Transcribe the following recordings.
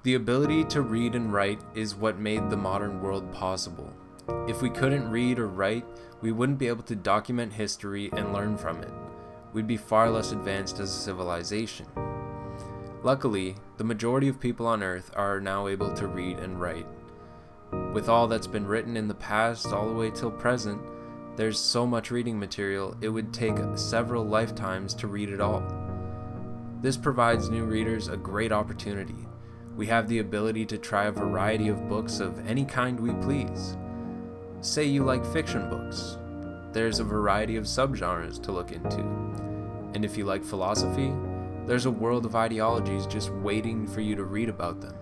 The ability to read and write is what made the modern world possible. If we couldn't read or write, we wouldn't be able to document history and learn from it. We'd be far less advanced as a civilization. Luckily, the majority of people on Earth are now able to read and write. With all that's been written in the past all the way till present, there's so much reading material it would take several lifetimes to read it all. This provides new readers a great opportunity. We have the ability to try a variety of books of any kind we please. Say you like fiction books. There's a variety of subgenres to look into. And if you like philosophy, there's a world of ideologies just waiting for you to read about them.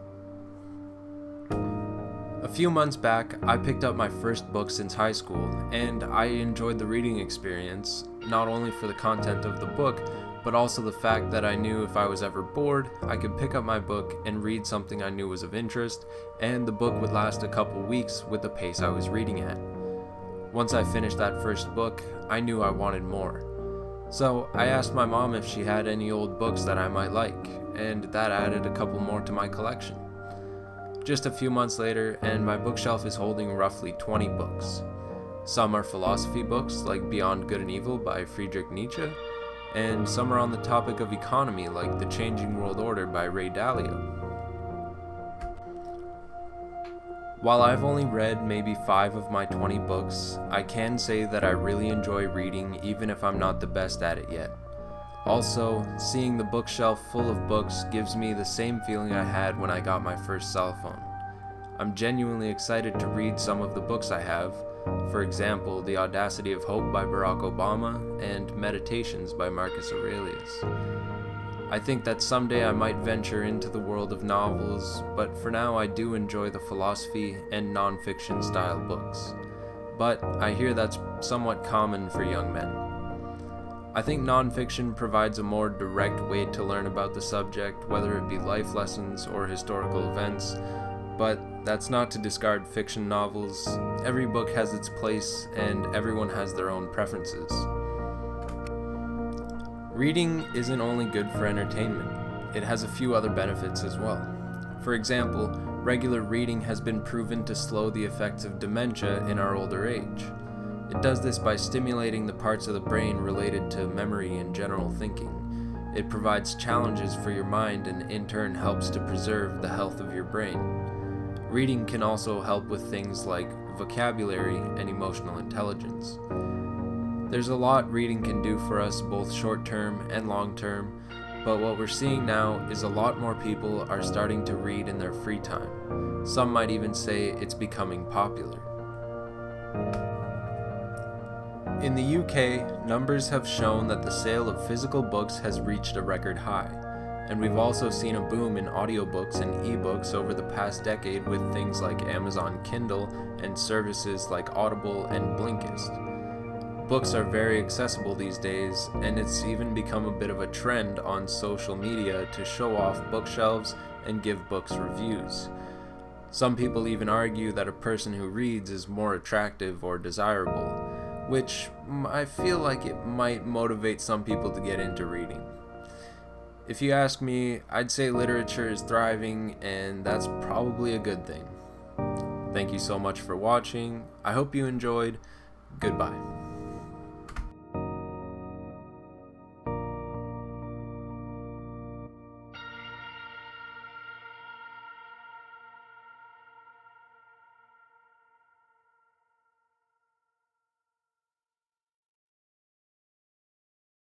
A few months back, I picked up my first book since high school, and I enjoyed the reading experience, not only for the content of the book, but also the fact that I knew if I was ever bored, I could pick up my book and read something I knew was of interest, and the book would last a couple weeks with the pace I was reading at. Once I finished that first book, I knew I wanted more. So I asked my mom if she had any old books that I might like, and that added a couple more to my collection. Just a few months later, and my bookshelf is holding roughly 20 books. Some are philosophy books like Beyond Good and Evil by Friedrich Nietzsche, and some are on the topic of economy like The Changing World Order by Ray Dalio. While I've only read maybe 5 of my 20 books, I can say that I really enjoy reading even if I'm not the best at it yet. Also, seeing the bookshelf full of books gives me the same feeling I had when I got my first cell phone. I'm genuinely excited to read some of the books I have, for example, The Audacity of Hope by Barack Obama and Meditations by Marcus Aurelius. I think that someday I might venture into the world of novels, but for now I do enjoy the philosophy and non-fiction style books. But I hear that's somewhat common for young men. I think non-fiction provides a more direct way to learn about the subject, whether it be life lessons or historical events, but that's not to discard fiction novels. Every book has its place, and everyone has their own preferences. Reading isn't only good for entertainment, it has a few other benefits as well. For example, regular reading has been proven to slow the effects of dementia in our older age. It does this by stimulating the parts of the brain related to memory and general thinking. It provides challenges for your mind and in turn helps to preserve the health of your brain. Reading can also help with things like vocabulary and emotional intelligence. There's a lot reading can do for us both short-term and long-term, but what we're seeing now is a lot more people are starting to read in their free time. Some might even say it's becoming popular. In the UK, numbers have shown that the sale of physical books has reached a record high, and we've also seen a boom in audiobooks and ebooks over the past decade with things like Amazon Kindle and services like Audible and Blinkist. Books are very accessible these days, and it's even become a bit of a trend on social media to show off bookshelves and give books reviews. Some people even argue that a person who reads is more attractive or desirable, which I feel like it might motivate some people to get into reading. If you ask me, I'd say literature is thriving, and that's probably a good thing. Thank you so much for watching. I hope you enjoyed. Goodbye.